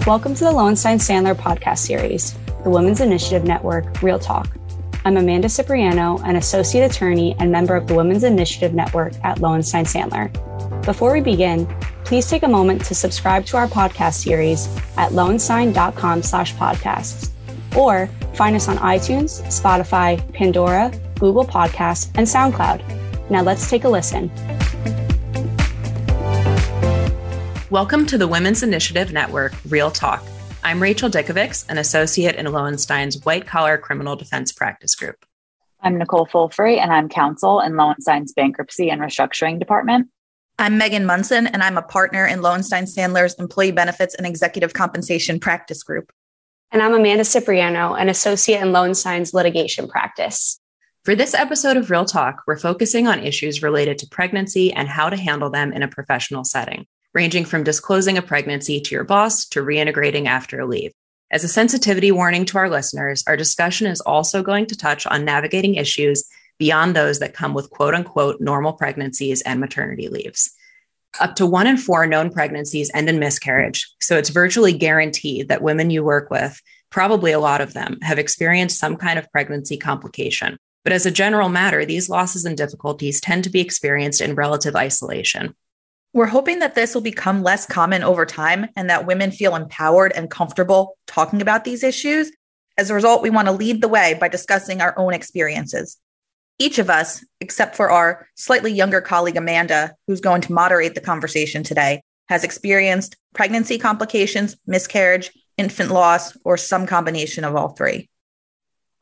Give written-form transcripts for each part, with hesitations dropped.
Welcome to the Lowenstein-Sandler podcast series, the Women's Initiative Network, Real Talk. I'm Amanda Cipriano, an associate attorney and member of the Women's Initiative Network at Lowenstein-Sandler. Before we begin, please take a moment to subscribe to our podcast series at lowenstein.com/podcasts, or find us on iTunes, Spotify, Pandora, Google Podcasts, and SoundCloud. Now let's take a listen. Welcome to the Women's Initiative Network, Real Talk. I'm Rachel Dikovics, an associate in Lowenstein's white-collar criminal defense practice group. I'm Nicole Fulfree, and I'm counsel in Lowenstein's Bankruptcy and Restructuring department. I'm Megan Monson, and I'm a partner in Lowenstein-Sandler's Employee Benefits and Executive Compensation practice group. And I'm Amanda Cipriano, an associate in Lowenstein's litigation practice. For this episode of Real Talk, we're focusing on issues related to pregnancy and how to handle them in a professional setting, ranging from disclosing a pregnancy to your boss to reintegrating after a leave. As a sensitivity warning to our listeners, our discussion is also going to touch on navigating issues beyond those that come with quote unquote normal pregnancies and maternity leaves. Up to 1 in 4 known pregnancies end in miscarriage, so it's virtually guaranteed that women you work with, probably a lot of them, have experienced some kind of pregnancy complication. But as a general matter, these losses and difficulties tend to be experienced in relative isolation. We're hoping that this will become less common over time and that women feel empowered and comfortable talking about these issues. As a result, we want to lead the way by discussing our own experiences. Each of us, except for our slightly younger colleague, Amanda, who's going to moderate the conversation today, has experienced pregnancy complications, miscarriage, infant loss, or some combination of all three.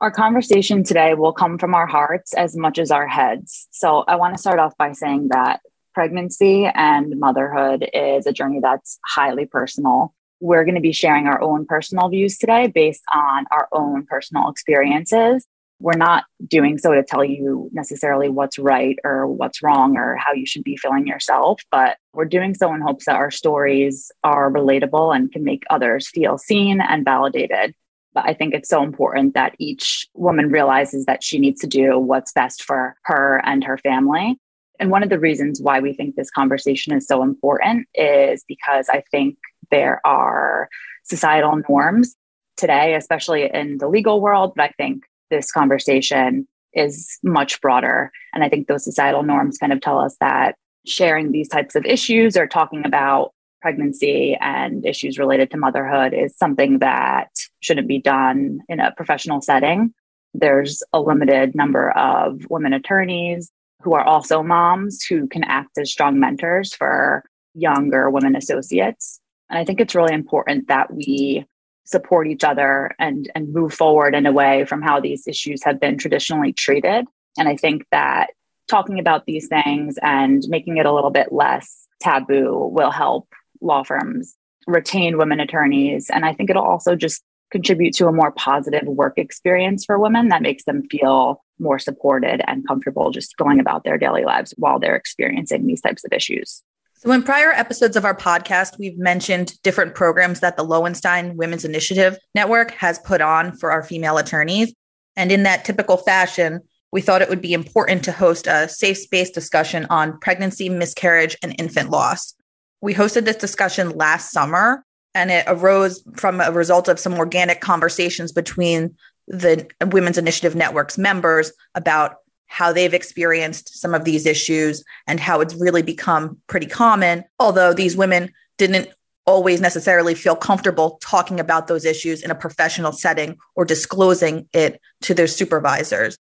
Our conversation today will come from our hearts as much as our heads. So I want to start off by saying that pregnancy and motherhood is a journey that's highly personal. We're going to be sharing our own personal views today based on our own personal experiences. We're not doing so to tell you necessarily what's right or what's wrong or how you should be feeling yourself, but we're doing so in hopes that our stories are relatable and can make others feel seen and validated. But I think it's so important that each woman realizes that she needs to do what's best for her and her family. And one of the reasons why we think this conversation is so important is because I think there are societal norms today, especially in the legal world, but I think this conversation is much broader. And I think those societal norms kind of tell us that sharing these types of issues or talking about pregnancy and issues related to motherhood is something that shouldn't be done in a professional setting. There's a limited number of women attorneys who are also moms who can act as strong mentors for younger women associates. And I think it's really important that we support each other and move forward in a way from how these issues have been traditionally treated. And I think that talking about these things and making it a little bit less taboo will help law firms retain women attorneys. And I think it'll also just contribute to a more positive work experience for women that makes them feel more supported and comfortable just going about their daily lives while they're experiencing these types of issues. So in prior episodes of our podcast, we've mentioned different programs that the Lowenstein Women's Initiative Network has put on for our female attorneys. And in that typical fashion, we thought it would be important to host a safe space discussion on pregnancy, miscarriage, and infant loss. We hosted this discussion last summer, and it arose from a result of some organic conversations between the Women's Initiative Network's members about how they've experienced some of these issues and how it's really become pretty common, although these women didn't always necessarily feel comfortable talking about those issues in a professional setting or disclosing it to their supervisors.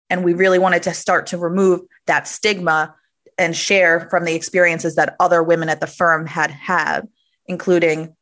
And we really wanted to start to remove that stigma and share from the experiences that other women at the firm had, including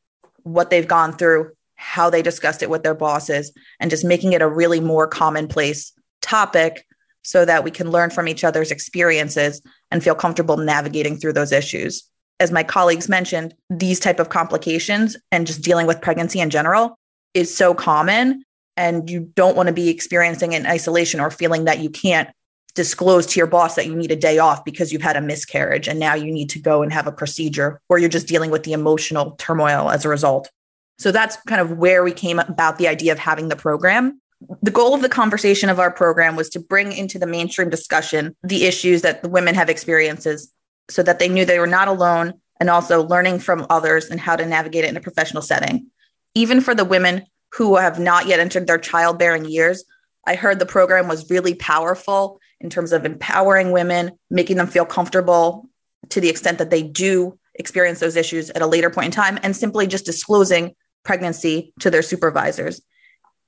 what they've gone through, how they discussed it with their bosses, and just making it a really more commonplace topic so that we can learn from each other's experiences and feel comfortable navigating through those issues. As my colleagues mentioned, these type of complications and just dealing with pregnancy in general is so common, and you don't want to be experiencing it in isolation or feeling that you can't disclose to your boss that you need a day off because you've had a miscarriage and now you need to go and have a procedure, or you're just dealing with the emotional turmoil as a result. So that's kind of where we came about the idea of having the program. The goal of the conversation of our program was to bring into the mainstream discussion the issues that the women have experiences so that they knew they were not alone, and also learning from others and how to navigate it in a professional setting. Even for the women who have not yet entered their childbearing years, I heard the program was really powerful in terms of empowering women, making them feel comfortable to the extent that they do experience those issues at a later point in time, and simply just disclosing pregnancy to their supervisors.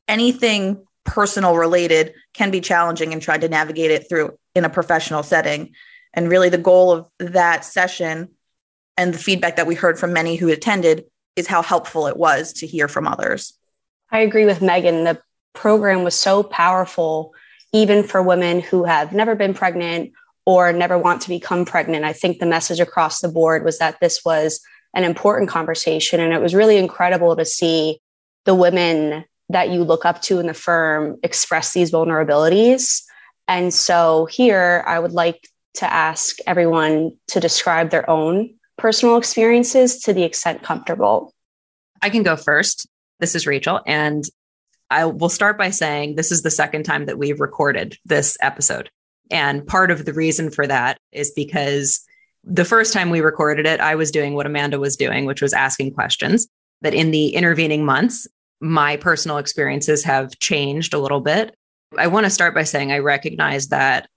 Anything personal related can be challenging and trying to navigate it through in a professional setting. And really the goal of that session and the feedback that we heard from many who attended is how helpful it was to hear from others. I agree with Megan. The program was so powerful, even for women who have never been pregnant or never want to become pregnant. I think the message across the board was that this was an important conversation. And it was really incredible to see the women that you look up to in the firm express these vulnerabilities. And so here, I would like to ask everyone to describe their own personal experiences to the extent comfortable. I can go first. This is Rachel, and I will start by saying this is the second time that we've recorded this episode. And part of the reason for that is because the first time we recorded it, I was doing what Amanda was doing, which was asking questions. But in the intervening months, my personal experiences have changed a little bit. I want to start by saying I recognize that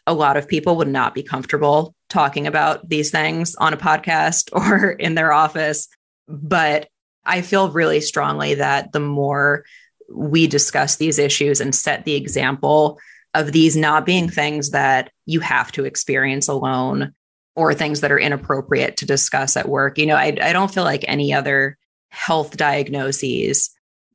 a lot of people would not be comfortable talking about these things on a podcast or in their office. But I feel really strongly that the more we discuss these issues and set the example of these not being things that you have to experience alone or things that are inappropriate to discuss at work. I don't feel like any other health diagnoses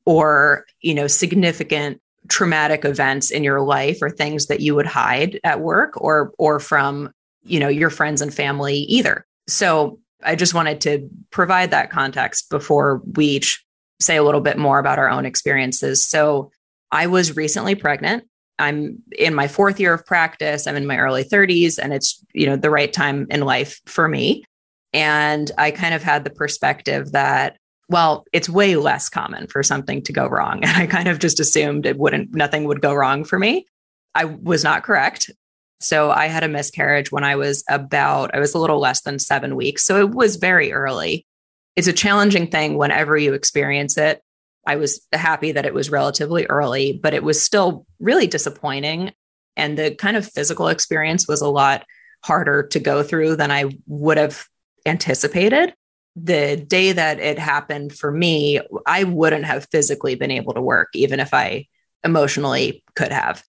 or, significant traumatic events in your life or things that you would hide at work or from, your friends and family either. So I just wanted to provide that context before we each say a little bit more about our own experiences. So I was recently pregnant. I'm in my 4th year of practice. I'm in my early 30s, and it's, the right time in life for me. And I kind of had the perspective that, well, it's way less common for something to go wrong. And I kind of just assumed nothing would go wrong for me. I was not correct. So I had a miscarriage when I was a little less than 7 weeks. So it was very early. It's a challenging thing whenever you experience it. I was happy that it was relatively early, but it was still really disappointing. And the kind of physical experience was a lot harder to go through than I would have anticipated. The day that it happened for me, I wouldn't have physically been able to work, even if I emotionally could have.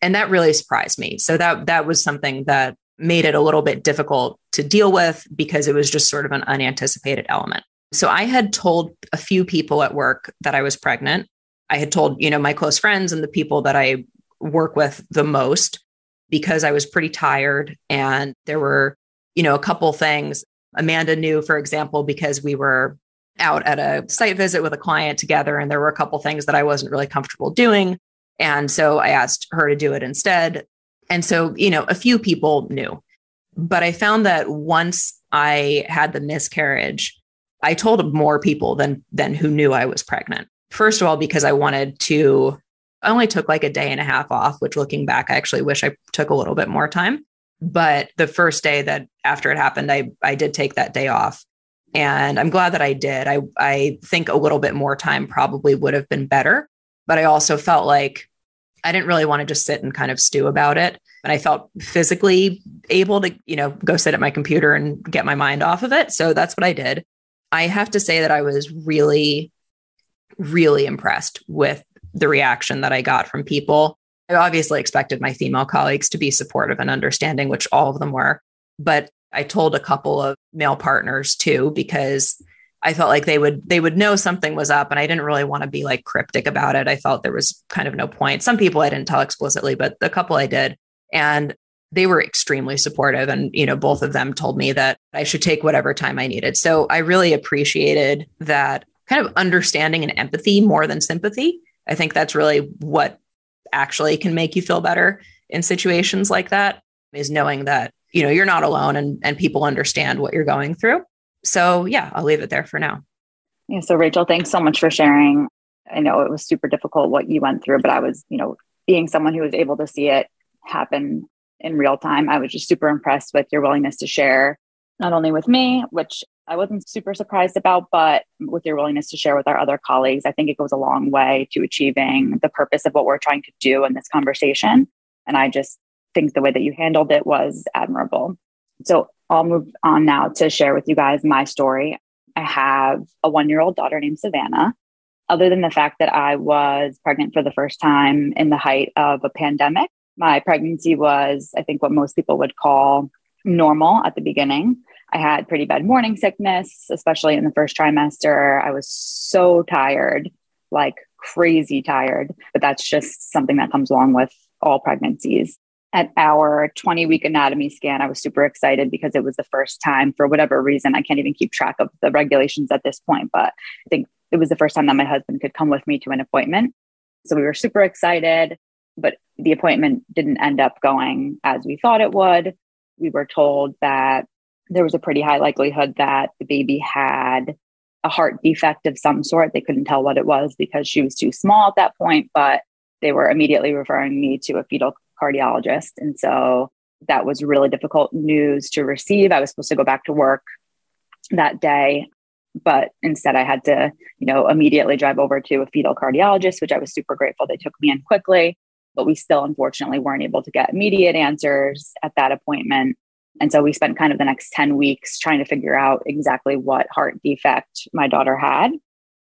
And that really surprised me. So that was something that made it a little bit difficult to deal with because it was just sort of an unanticipated element. So I had told a few people at work that I was pregnant. I had told, my close friends and the people that I work with the most because I was pretty tired. And there were, a couple things. Amanda knew, for example, because we were out at a site visit with a client together, and there were a couple things that I wasn't really comfortable doing. And so I asked her to do it instead. And so, a few people knew. But I found that once I had the miscarriage, I told more people than who knew I was pregnant. First of all, because I only took like a day and a half off, which looking back, I actually wish I took a little bit more time. But the first day that after it happened, I did take that day off. And I'm glad that I did. I think a little bit more time probably would have been better. But I also felt like I didn't really want to just sit and kind of stew about it. And I felt physically able to, go sit at my computer and get my mind off of it. So that's what I did. I have to say that I was really, really impressed with the reaction that I got from people. I obviously expected my female colleagues to be supportive and understanding, which all of them were. But I told a couple of male partners too, because I felt like they would know something was up, and I didn't really want to be like cryptic about it. I felt there was kind of no point. Some people I didn't tell explicitly, but the couple I did. And they were extremely supportive. And, both of them told me that I should take whatever time I needed. So I really appreciated that kind of understanding and empathy more than sympathy. I think that's really what actually can make you feel better in situations like that, is knowing that, you're not alone and people understand what you're going through. So yeah, I'll leave it there for now. Yeah. So Rachel, thanks so much for sharing. I know it was super difficult what you went through, but I was, being someone who was able to see it happen in real time, I was just super impressed with your willingness to share, not only with me, which I wasn't super surprised about, but with your willingness to share with our other colleagues, I think it goes a long way to achieving the purpose of what we're trying to do in this conversation. And I just think the way that you handled it was admirable. So I'll move on now to share with you guys my story. I have a 1-year-old daughter named Savannah. Other than the fact that I was pregnant for the first time in the height of a pandemic, my pregnancy was, I think, what most people would call normal at the beginning. I had pretty bad morning sickness, especially in the first trimester. I was so tired, like crazy tired, but that's just something that comes along with all pregnancies. At our 20-week anatomy scan, I was super excited because it was the first time, for whatever reason, I can't even keep track of the regulations at this point, but I think it was the first time that my husband could come with me to an appointment. So we were super excited, but the appointment didn't end up going as we thought it would. We were told that there was a pretty high likelihood that the baby had a heart defect of some sort. They couldn't tell what it was because she was too small at that point, but they were immediately referring me to a fetal cardiologist. And so that was really difficult news to receive. I was supposed to go back to work that day, but instead I had to, immediately drive over to a fetal cardiologist, which I was super grateful. They took me in quickly, but we still unfortunately weren't able to get immediate answers at that appointment. And so we spent kind of the next 10 weeks trying to figure out exactly what heart defect my daughter had.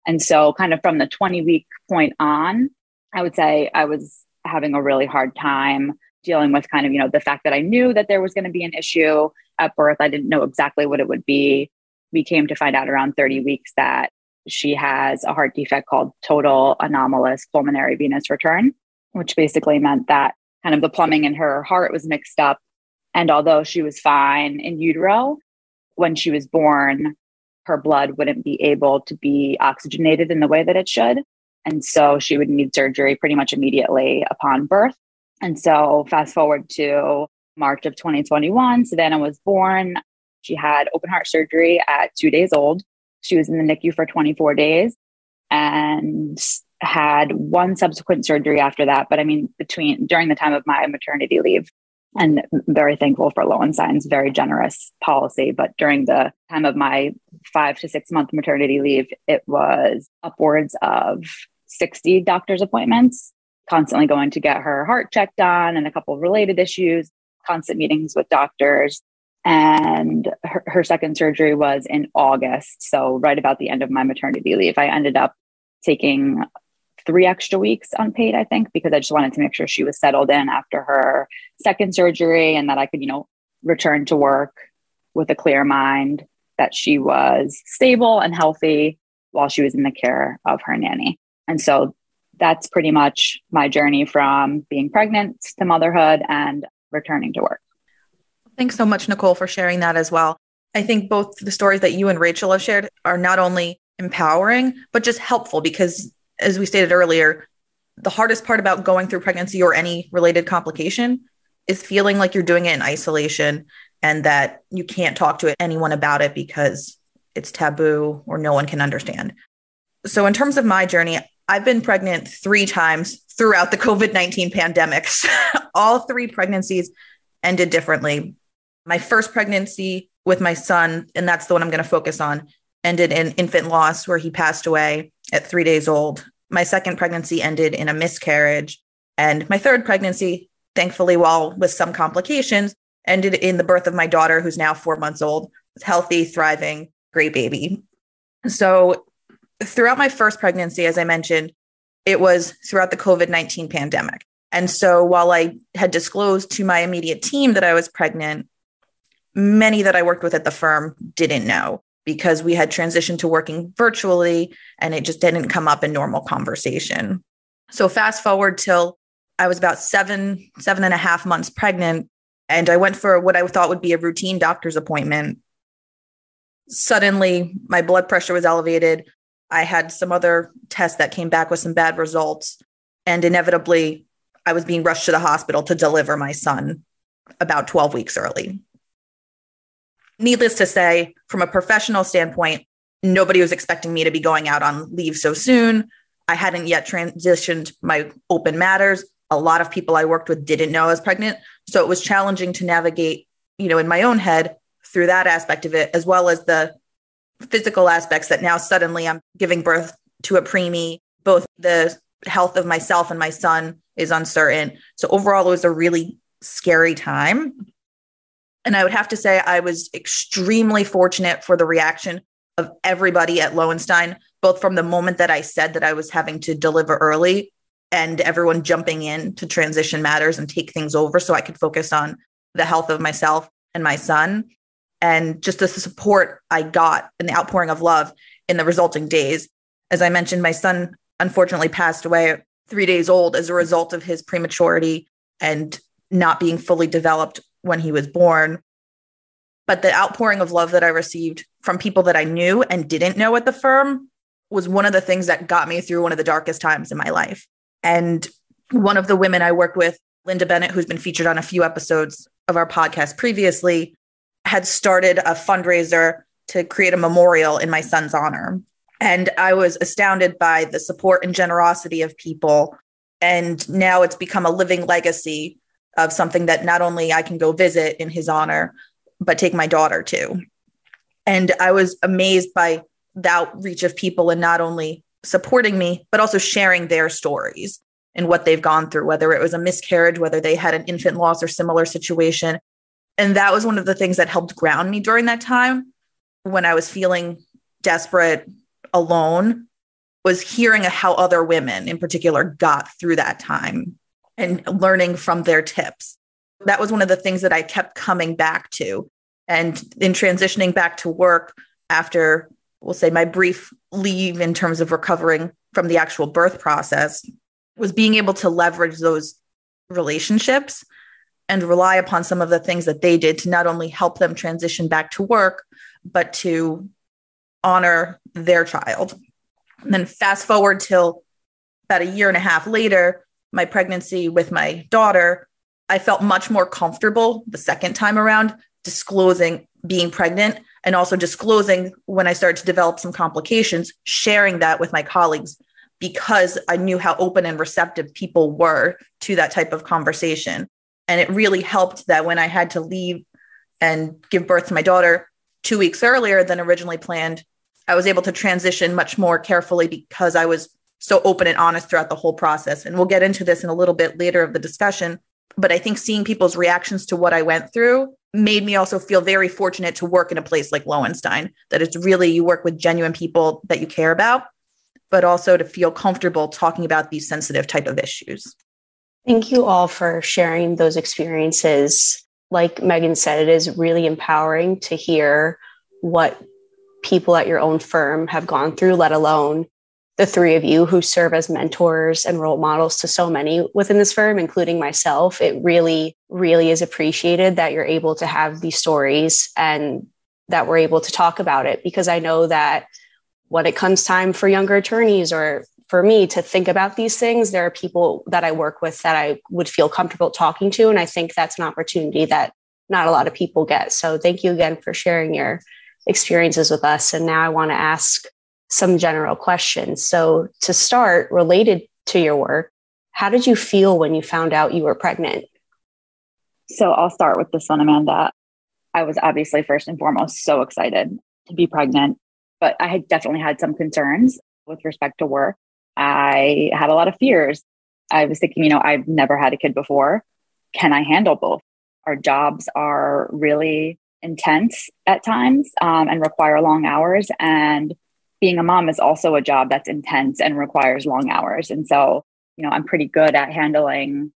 And so kind of from the 20-week point on, I would say I was having a really hard time dealing with kind of, the fact that I knew that there was going to be an issue at birth. I didn't know exactly what it would be. We came to find out around 30 weeks that she has a heart defect called total anomalous pulmonary venous return, which basically meant that kind of the plumbing in her heart was mixed up. And although she was fine in utero, when she was born, her blood wouldn't be able to be oxygenated in the way that it should. And so she would need surgery pretty much immediately upon birth. And so fast forward to March of 2021, Savannah was born. She had open heart surgery at 2 days old. She was in the NICU for 24 days and had one subsequent surgery after that. But during the time of my maternity leave, and very thankful for Lowenstein's very generous policy. But during the time of my 5 to 6 month maternity leave, it was upwards of 60 doctor's appointments, constantly going to get her heart checked on and a couple of related issues, constant meetings with doctors. And her second surgery was in August. So right about the end of my maternity leave, I ended up taking 3 extra weeks unpaid, I think, because I just wanted to make sure she was settled in after her second surgery and that I could, return to work with a clear mind, that she was stable and healthy while she was in the care of her nanny. And so that's pretty much my journey from being pregnant to motherhood and returning to work. Thanks so much, Nicole, for sharing that as well. I think both the stories that you and Rachel have shared are not only empowering, but just helpful because, as we stated earlier, the hardest part about going through pregnancy or any related complication is feeling like you're doing it in isolation and that you can't talk to anyone about it because it's taboo or no one can understand. So in terms of my journey, I've been pregnant 3 times throughout the COVID-19 pandemics. All 3 pregnancies ended differently. My first pregnancy with my son, and that's the one I'm going to focus on, ended in infant loss where he passed away at 3 days old. My second pregnancy ended in a miscarriage. And my third pregnancy, thankfully, while with some complications, ended in the birth of my daughter, who's now 4 months old, healthy, thriving, great baby. So throughout my first pregnancy, as I mentioned, it was throughout the COVID-19 pandemic. And so while I had disclosed to my immediate team that I was pregnant, many that I worked with at the firm didn't know because we had transitioned to working virtually and it just didn't come up in normal conversation. So fast forward till I was about 7.5 months pregnant, and I went for what I thought would be a routine doctor's appointment. Suddenly, my blood pressure was elevated. I had some other tests that came back with some bad results, and inevitably, I was being rushed to the hospital to deliver my son about 12 weeks early. Needless to say, from a professional standpoint, nobody was expecting me to be going out on leave so soon. I hadn't yet transitioned my open matters. A lot of people I worked with didn't know I was pregnant. So it was challenging to navigate, in my own head through that aspect of it, as well as the physical aspects that now suddenly I'm giving birth to a preemie. Both the health of myself and my son is uncertain. So overall, it was a really scary time. And I would have to say I was extremely fortunate for the reaction of everybody at Lowenstein, both from the moment that I said that I was having to deliver early and everyone jumping in to transition matters and take things over so I could focus on the health of myself and my son. And just the support I got and the outpouring of love in the resulting days. As I mentioned, my son unfortunately passed away at 3 days old as a result of his prematurity and not being fully developed when he was born. But the outpouring of love that I received from people that I knew and didn't know at the firm was one of the things that got me through one of the darkest times in my life. And one of the women I worked with, Linda Bennett, who's been featured on a few episodes of our podcast previously, had started a fundraiser to create a memorial in my son's honor. And I was astounded by the support and generosity of people. And now it's become a living legacy of something that not only I can go visit in his honor, but take my daughter to. And I was amazed by the outreach of people and not only supporting me, but also sharing their stories and what they've gone through, whether it was a miscarriage, whether they had an infant loss or similar situation. And that was one of the things that helped ground me during that time when I was feeling desperate, alone, was hearing how other women in particular got through that time and learning from their tips. That was one of the things that I kept coming back to. And in transitioning back to work after, we'll say, my brief leave in terms of recovering from the actual birth process, was being able to leverage those relationships and rely upon some of the things that they did to not only help them transition back to work, but to honor their child. And then fast forward till about a year and a half later, my pregnancy with my daughter, I felt much more comfortable the second time around disclosing being pregnant and also disclosing when I started to develop some complications, sharing that with my colleagues because I knew how open and receptive people were to that type of conversation. And it really helped that when I had to leave and give birth to my daughter 2 weeks earlier than originally planned, I was able to transition much more carefully because I was so open and honest throughout the whole process. And we'll get into this in a little bit later of the discussion. But I think seeing people's reactions to what I went through made me also feel very fortunate to work in a place like Lowenstein, that it's really, you work with genuine people that you care about, but also to feel comfortable talking about these sensitive type of issues. Thank you all for sharing those experiences. Like Megan said, it is really empowering to hear what people at your own firm have gone through, let alone the three of you who serve as mentors and role models to so many within this firm, including myself. It really, really is appreciated that you're able to have these stories and that we're able to talk about it, because I know that when it comes time for younger attorneys or for me to think about these things, there are people that I work with that I would feel comfortable talking to. And I think that's an opportunity that not a lot of people get. So thank you again for sharing your experiences with us. And now I want to ask some general questions. So to start, related to your work, how did you feel when you found out you were pregnant? So I'll start with this one, Amanda. I was obviously first and foremost so excited to be pregnant, but I had definitely had some concerns with respect to work. I had a lot of fears. I was thinking, I've never had a kid before. Can I handle both? Our jobs are really intense at times and require long hours. And being a mom is also a job that's intense and requires long hours. And so, I'm pretty good at handling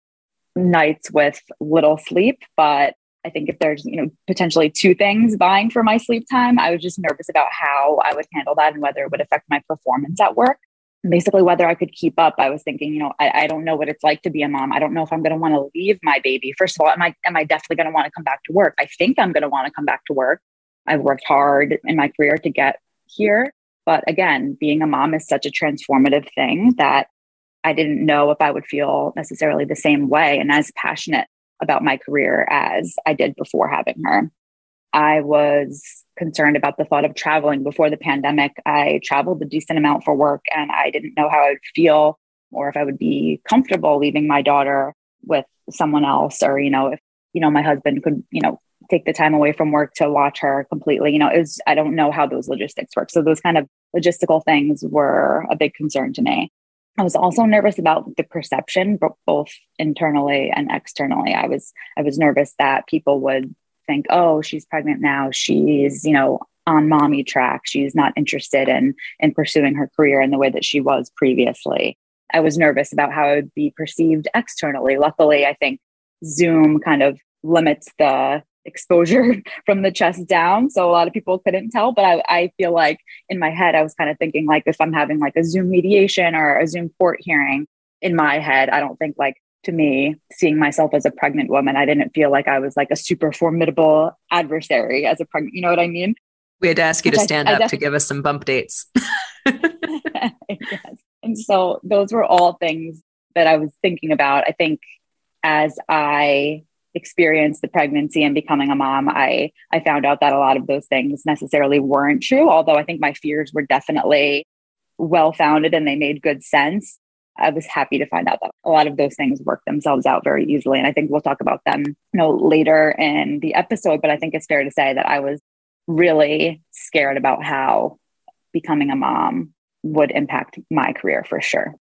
nights with little sleep, but I think if there's, potentially two things vying for my sleep time, I was just nervous about how I would handle that and whether it would affect my performance at work. And basically, whether I could keep up. I was thinking, I don't know what it's like to be a mom. I don't know if I'm going to want to leave my baby. First of all, am I definitely going to want to come back to work? I think I'm going to want to come back to work. I've worked hard in my career to get here. But again, being a mom is such a transformative thing that I didn't know if I would feel necessarily the same way and as passionate about my career as I did before having her. I was concerned about the thought of traveling. Before the pandemic, I traveled a decent amount for work, and I didn't know how I would feel or if I would be comfortable leaving my daughter with someone else, or, if, my husband could, take the time away from work to watch her completely. I don't know how those logistics work. So those kind of logistical things were a big concern to me. I was also nervous about the perception, both internally and externally. I was nervous that people would think, oh, she's pregnant now. She's, on mommy track. She's not interested in pursuing her career in the way that she was previously. I was nervous about how it would be perceived externally. Luckily, I think Zoom kind of limits the exposure from the chest down. So a lot of people couldn't tell, but I feel like in my head, I was kind of thinking like, if I'm having like a Zoom mediation or a Zoom court hearing in my head, I don't think like, to me, seeing myself as a pregnant woman, I didn't feel like I was like a super formidable adversary as a pregnant, you know what I mean? We had to ask you to stand up to give us some bump dates. Yes. And so those were all things that I was thinking about. I think as I experienced the pregnancy and becoming a mom, I found out that a lot of those things necessarily weren't true, although I think my fears were definitely well-founded and they made good sense. I was happy to find out that a lot of those things work themselves out very easily. And I think we'll talk about them, later in the episode, but I think it's fair to say that I was really scared about how becoming a mom would impact my career for sure.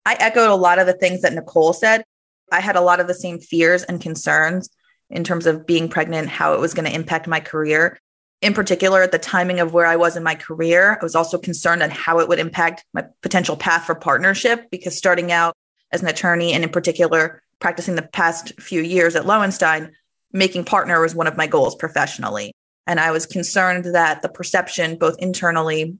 I echoed a lot of the things that Nicole said. I had a lot of the same fears and concerns in terms of being pregnant, how it was going to impact my career. In particular, at the timing of where I was in my career, I was also concerned on how it would impact my potential path for partnership, because starting out as an attorney and in particular, practicing the past few years at Lowenstein, making partner was one of my goals professionally. And I was concerned that the perception, both internally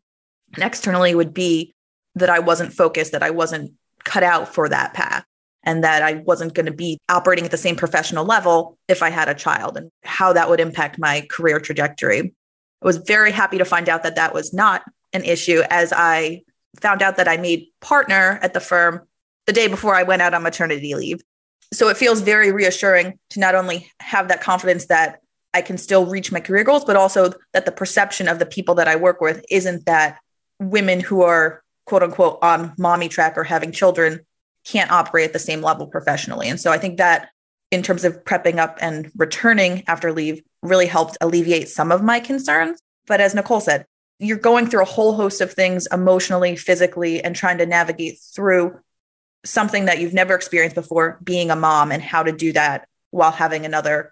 and externally, would be that I wasn't focused, that I wasn't cut out for that path, and that I wasn't going to be operating at the same professional level if I had a child, and how that would impact my career trajectory. I was very happy to find out that that was not an issue, as I found out that I made partner at the firm the day before I went out on maternity leave. So it feels very reassuring to not only have that confidence that I can still reach my career goals, but also that the perception of the people that I work with isn't that women who are quote unquote on mommy track or having children can't operate at the same level professionally. And so I think that in terms of prepping up and returning after leave really helped alleviate some of my concerns. But as Nicole said, you're going through a whole host of things emotionally, physically, and trying to navigate through something that you've never experienced before, being a mom, and how to do that while having another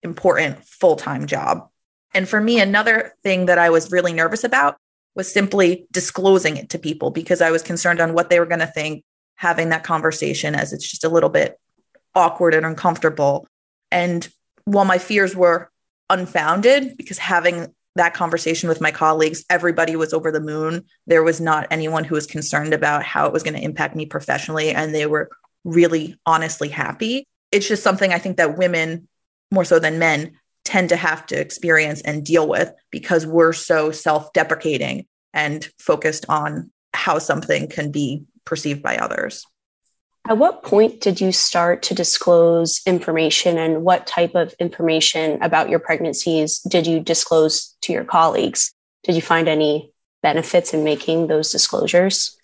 important full-time job. And for me, another thing that I was really nervous about was simply disclosing it to people, because I was concerned on what they were going to think, having that conversation, as it's just a little bit awkward and uncomfortable. And while my fears were unfounded, because having that conversation with my colleagues, everybody was over the moon. There was not anyone who was concerned about how it was going to impact me professionally. And they were really honestly happy. It's just something I think that women, more so than men, tend to have to experience and deal with, because we're so self-deprecating and focused on how something can be perceived by others. At what point did you start to disclose information, and what type of information about your pregnancies did you disclose to your colleagues? Did you find any benefits in making those disclosures?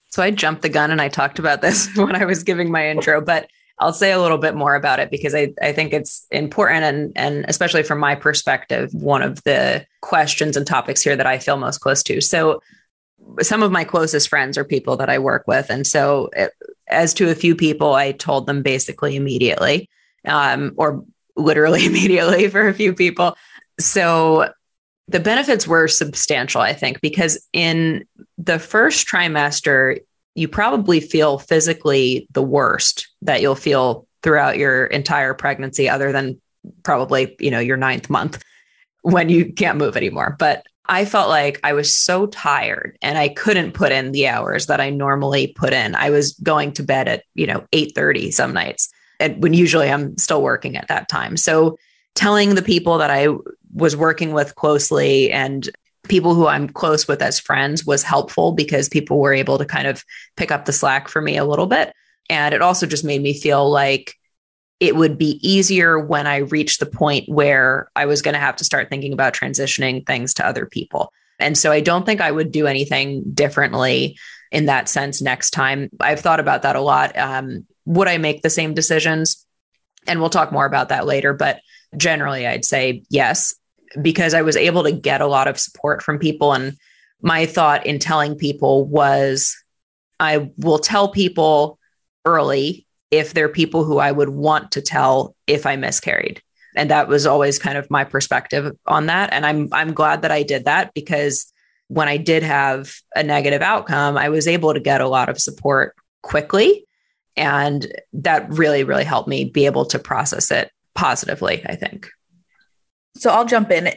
So I jumped the gun and I talked about this when I was giving my intro, but I'll say a little bit more about it because I think it's important, and especially from my perspective, one of the questions and topics here that I feel most close to. So some of my closest friends are people that I work with. And so as to a few people, I told them basically immediately, or literally immediately for a few people. So the benefits were substantial, I think, because in the first trimester, you probably feel physically the worst that you'll feel throughout your entire pregnancy, other than probably, your 9th month when you can't move anymore. But I felt like I was so tired and I couldn't put in the hours that I normally put in. I was going to bed at, 8:30 some nights, and when usually I'm still working at that time. So telling the people that I was working with closely and people who I'm close with as friends was helpful, because people were able to kind of pick up the slack for me a little bit. And it also just made me feel like it would be easier when I reached the point where I was going to have to start thinking about transitioning things to other people. And so I don't think I would do anything differently in that sense next time. I've thought about that a lot. Would I make the same decisions? And we'll talk more about that later. But generally I'd say yes, because I was able to get a lot of support from people. And my thought in telling people was, I will tell people early if they're people who I would want to tell if I miscarried. And that was always kind of my perspective on that. And I'm glad that I did that, because when I did have a negative outcome, I was able to get a lot of support quickly. And that really, really helped me be able to process it positively, I think. So I'll jump in.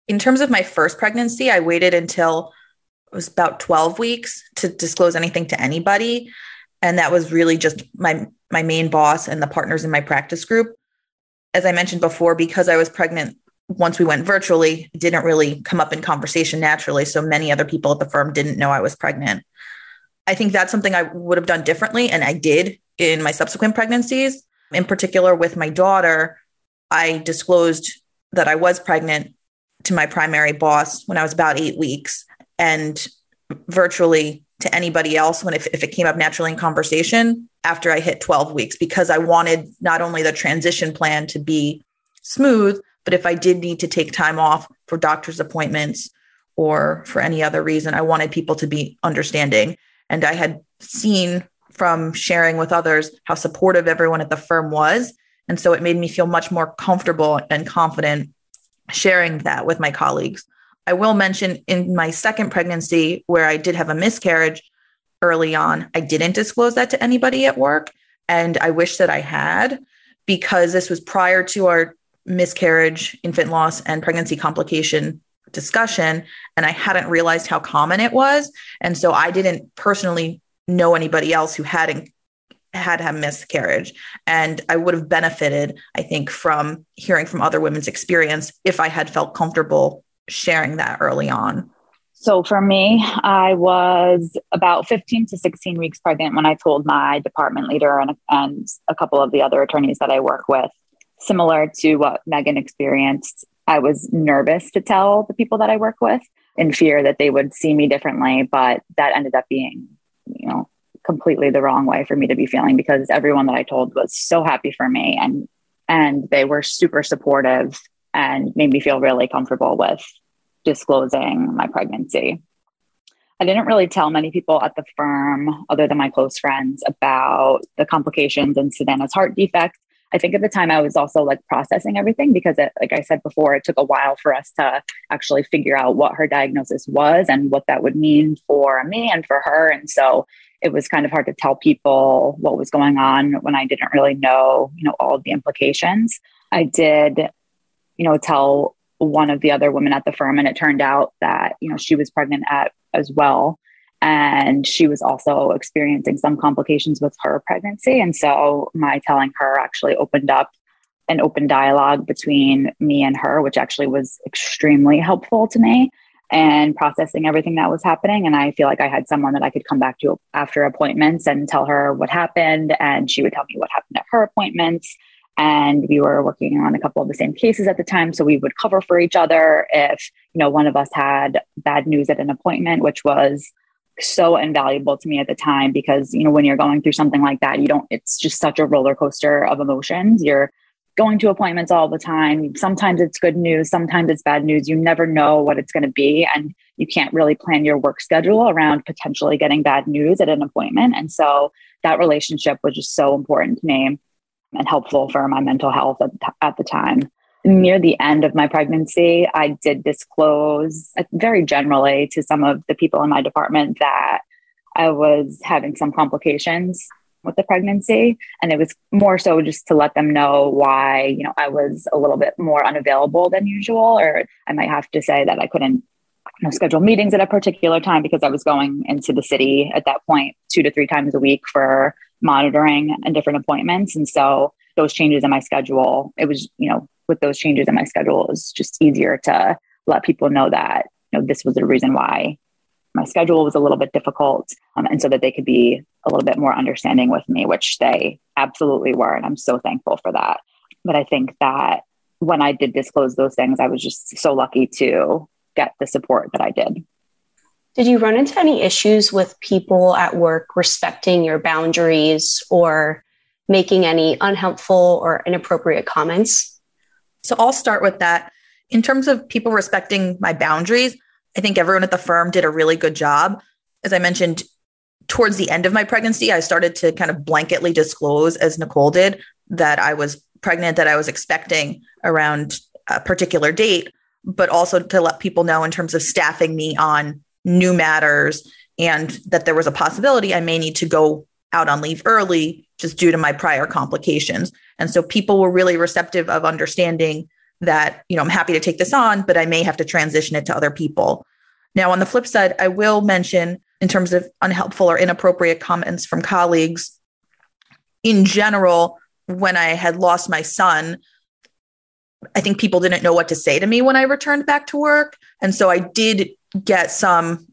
In terms of my first pregnancy, I waited until it was about 12 weeks to disclose anything to anybody. And that was really just my main boss and the partners in my practice group. As I mentioned before, because I was pregnant, once we went virtually, it didn't really come up in conversation naturally. So many other people at the firm didn't know I was pregnant. I think that's something I would have done differently. And I did in my subsequent pregnancies. In particular, with my daughter, I disclosed that I was pregnant to my primary boss when I was about 8 weeks, and virtually to anybody else if it came up naturally in conversation after I hit 12 weeks, because I wanted not only the transition plan to be smooth, but if I did need to take time off for doctor's appointments or for any other reason, I wanted people to be understanding. And I had seen from sharing with others how supportive everyone at the firm was. And so it made me feel much more comfortable and confident sharing that with my colleagues. I will mention in my second pregnancy, where I did have a miscarriage early on, I didn't disclose that to anybody at work. And I wish that I had, because this was prior to our miscarriage, infant loss, and pregnancy complication discussion. And I hadn't realized how common it was. And so I didn't personally know anybody else who had had miscarriage. And I would have benefited, I think, from hearing from other women's experience if I had felt comfortable sharing that early on. So for me, I was about 15 to 16 weeks pregnant when I told my department leader and a couple of the other attorneys that I work with. Similar to what Megan experienced, I was nervous to tell the people that I work with in fear that they would see me differently, but that ended up being, completely the wrong way for me to be feeling, because everyone that I told was so happy for me and they were super supportive and made me feel really comfortable with disclosing my pregnancy. I didn't really tell many people at the firm, other than my close friends, about the complications and Savannah's heart defect. I think at the time I was also processing everything, because like I said before, it took a while for us to actually figure out what her diagnosis was and what that would mean for me and for her. And so it was kind of hard to tell people what was going on when I didn't really know, all of the implications. I did, tell one of the other women at the firm, and it turned out that, she was pregnant as well. And she was also experiencing some complications with her pregnancy. And so my telling her actually opened up an open dialogue between me and her, which actually was extremely helpful to me and processing everything that was happening. And I feel like I had someone that I could come back to after appointments and tell her what happened, and she would tell me what happened at her appointments. And we were working on a couple of the same cases at the time. So we would cover for each other if, one of us had bad news at an appointment, which was so invaluable to me at the time, because, when you're going through something like that, it's just such a roller coaster of emotions. You're going to appointments all the time. Sometimes it's good news, sometimes it's bad news. You never know what it's going to be. And you can't really plan your work schedule around potentially getting bad news at an appointment. And so that relationship was just so important to me and helpful for my mental health at the time. Near the end of my pregnancy, I did disclose very generally to some of the people in my department that I was having some complications with the pregnancy. And it was more so just to let them know why, I was a little bit more unavailable than usual, or I might have to say that I couldn't schedule meetings at a particular time because I was going into the city at that point 2 to 3 times a week for monitoring and different appointments. And so those changes in my schedule, it was, with those changes in my schedule, it was just easier to let people know that, this was the reason why my schedule was a little bit difficult. And so that they could be a little bit more understanding with me, which they absolutely were. And I'm so thankful for that. But I think that when I did disclose those things, I was just so lucky to get the support that I did. Did you run into any issues with people at work respecting your boundaries or making any unhelpful or inappropriate comments? So I'll start with that. In terms of people respecting my boundaries, I think everyone at the firm did a really good job. As I mentioned, towards the end of my pregnancy, I started to kind of blanketly disclose, as Nicole did, that I was pregnant, that I was expecting around a particular date, but also to let people know in terms of staffing me on new matters and that there was a possibility I may need to go out on leave early just due to my prior complications. And so people were really receptive of understanding that, I'm happy to take this on, but I may have to transition it to other people. Now, on the flip side, I will mention in terms of unhelpful or inappropriate comments from colleagues, in general, when I had lost my son, I think people didn't know what to say to me when I returned back to work. And so I did get some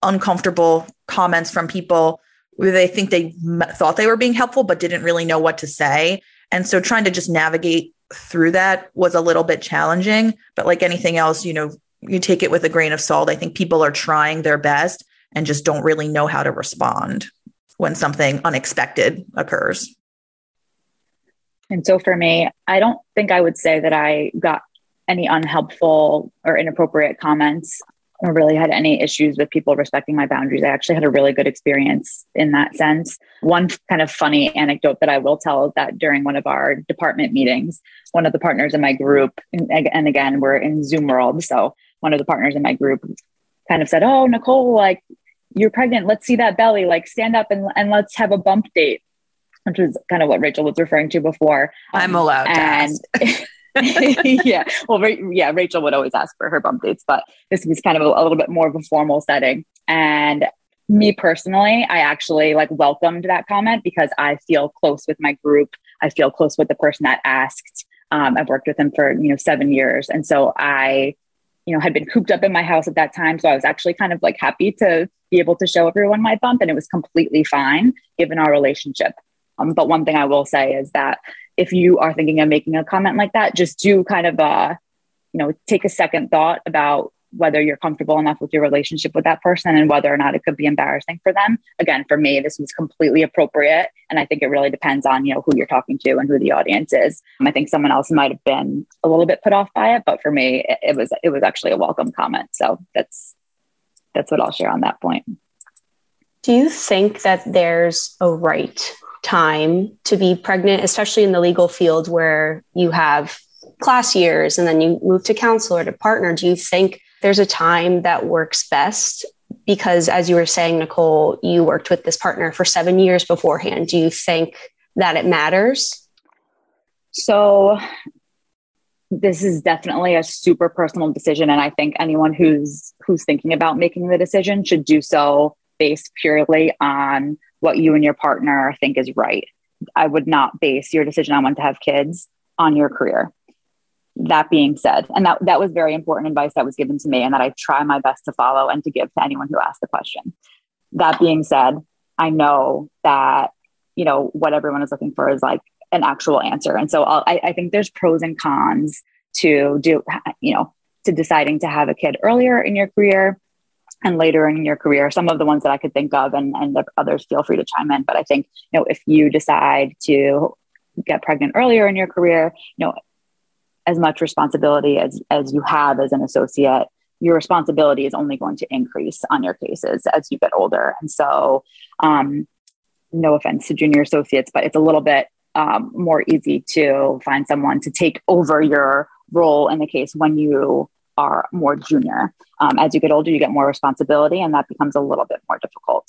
uncomfortable comments from people where they think they thought they were being helpful, but didn't really know what to say. And so trying to just navigate through that was a little bit challenging. But like anything else, you take it with a grain of salt. I think people are trying their best and just don't really know how to respond when something unexpected occurs. And so for me, I don't think I would say that I got any unhelpful or inappropriate comments or really had any issues with people respecting my boundaries. I actually had a really good experience in that sense. One kind of funny anecdote that I will tell is that during one of our department meetings, one of the partners in my group, and again, we're in Zoom world. So one of the partners in my group kind of said, "Oh, Nicole, like you're pregnant. Let's see that belly, like stand up and let's have a bump date," which was kind of what Rachel was referring to before. I'm allowed to ask. Yeah. Well, Rachel would always ask for her bump dates, but this was kind of a little bit more of a formal setting. And me personally, I actually welcomed that comment because I feel close with my group. I feel close with the person that asked. I've worked with him for, 7 years. And so I, had been cooped up in my house at that time. So I was actually kind of happy to be able to show everyone my bump, and it was completely fine given our relationship. But one thing I will say is that if you are thinking of making a comment like that, just do kind of, take a second thought about whether you're comfortable enough with your relationship with that person and whether or not it could be embarrassing for them. Again, for me, this was completely appropriate. And I think it really depends on, who you're talking to and who the audience is. I think someone else might have been a little bit put off by it, but for me, it was actually a welcome comment. So that's what I'll share on that point. Do you think that there's a right time to be pregnant, especially in the legal field where you have class years and then you move to counsel or to partner? Do you think there's a time that works best? Because as you were saying, Nicole, you worked with this partner for 7 years beforehand. Do you think that it matters? So this is definitely a super personal decision. And I think anyone who's thinking about making the decision should do so based purely on what you and your partner think is right. I would not base your decision on when to have kids on your career. That being said, and that was very important advice that was given to me and that I try my best to follow and to give to anyone who asks the question. That being said, I know that, what everyone is looking for is an actual answer. And so I think there's pros and cons to deciding to have a kid earlier in your career and later in your career. Some of the ones that I could think of, and others feel free to chime in. But I think, if you decide to get pregnant earlier in your career, as much responsibility as you have as an associate, your responsibility is only going to increase on your cases as you get older. And so, no offense to junior associates, but it's a little bit more easy to find someone to take over your role in the case when you are more junior. As you get older, you get more responsibility, and that becomes a little bit more difficult.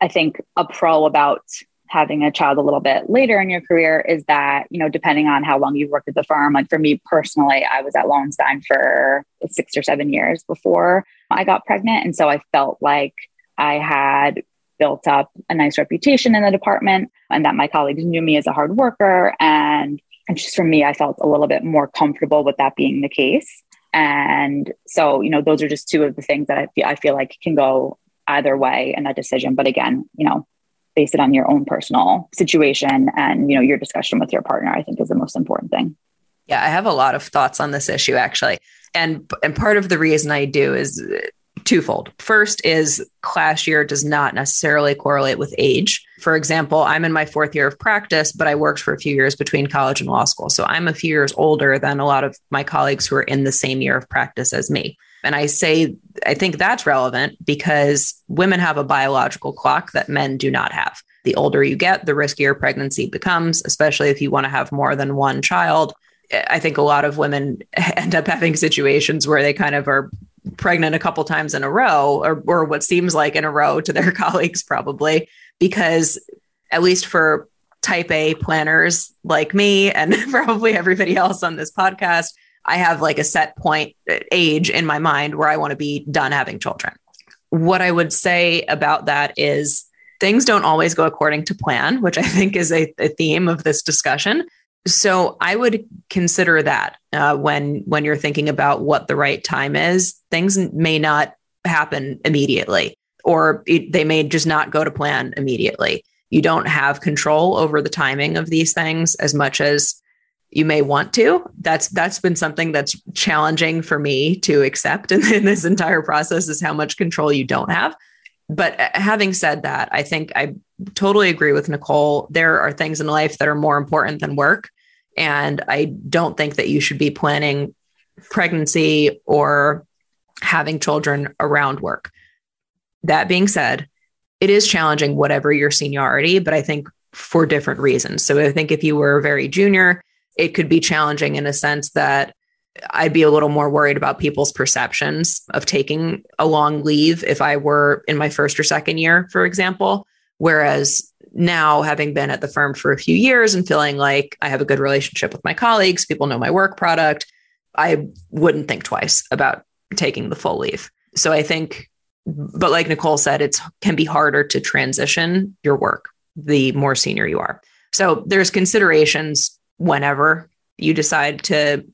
I think a pro about having a child a little bit later in your career is that, depending on how long you've worked at the firm, for me personally, I was at Lowenstein for 6 or 7 years before I got pregnant. And so I felt like I had built up a nice reputation in the department and that my colleagues knew me as a hard worker. And just for me, I felt a little bit more comfortable with that being the case. And so, those are just two of the things that I feel like can go either way in that decision. But again, base it on your own personal situation and, your discussion with your partner, I think is the most important thing. Yeah, I have a lot of thoughts on this issue, actually. And part of the reason I do is twofold. First is class year does not necessarily correlate with age. For example, I'm in my 4th year of practice, but I worked for a few years between college and law school. So I'm a few years older than a lot of my colleagues who are in the same year of practice as me. And I think that's relevant because women have a biological clock that men do not have. The older you get, the riskier pregnancy becomes, especially if you want to have more than one child. I think a lot of women end up having situations where they kind of are pregnant a couple times in a row, or what seems like in a row to their colleagues probably, because at least for type A planners like me and probably everybody else on this podcast, I have like a set point age in my mind where I want to be done having children. What I would say about that is things don't always go according to plan, which I think is a theme of this discussion. So I would consider that when you're thinking about what the right time is. Things may not happen immediately, or they may just not go to plan immediately. You don't have control over the timing of these things as much as you may want to. That's been something that's challenging for me to accept in this entire process, is how much control you don't have. But having said that, I think I totally agree with Nicole. There are things in life that are more important than work. And I don't think that you should be planning pregnancy or having children around work. That being said, it is challenging, whatever your seniority, but I think for different reasons. So I think if you were very junior, it could be challenging in a sense that I'd be a little more worried about people's perceptions of taking a long leave if I were in my 1st or 2nd year, for example. Whereas now, having been at the firm for a few years and feeling like I have a good relationship with my colleagues, people know my work product, I wouldn't think twice about taking the full leave. So I think, but like Nicole said, it can be harder to transition your work the more senior you are. So there's considerations whenever you decide to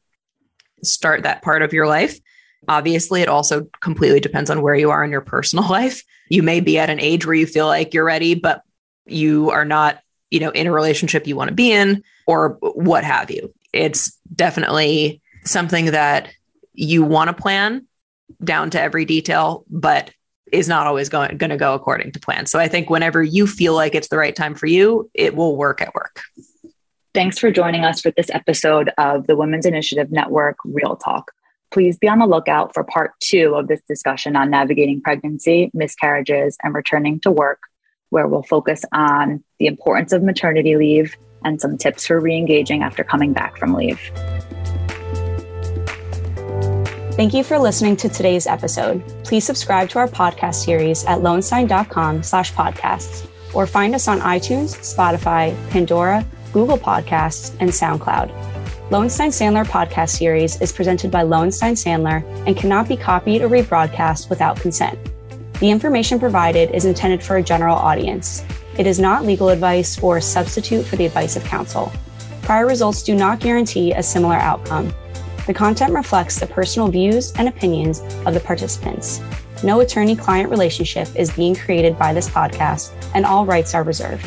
start that part of your life. Obviously, it also completely depends on where you are in your personal life. You may be at an age where you feel like you're ready, but you are not, in a relationship you want to be in, or what have you. It's definitely something that you want to plan down to every detail, but is not always going to go according to plan. So I think whenever you feel like it's the right time for you, it will work at work. Thanks for joining us for this episode of the Women's Initiative Network Real Talk. Please be on the lookout for part 2 of this discussion on navigating pregnancy, miscarriages, and returning to work, where we'll focus on the importance of maternity leave and some tips for reengaging after coming back from leave. Thank you for listening to today's episode. Please subscribe to our podcast series at lowenstein.com/podcasts, or find us on iTunes, Spotify, Pandora, Google Podcasts, and SoundCloud. Lowenstein Sandler podcast series is presented by Lowenstein Sandler and cannot be copied or rebroadcast without consent. The information provided is intended for a general audience. It is not legal advice or a substitute for the advice of counsel. Prior results do not guarantee a similar outcome. The content reflects the personal views and opinions of the participants. No attorney-client relationship is being created by this podcast, and all rights are reserved.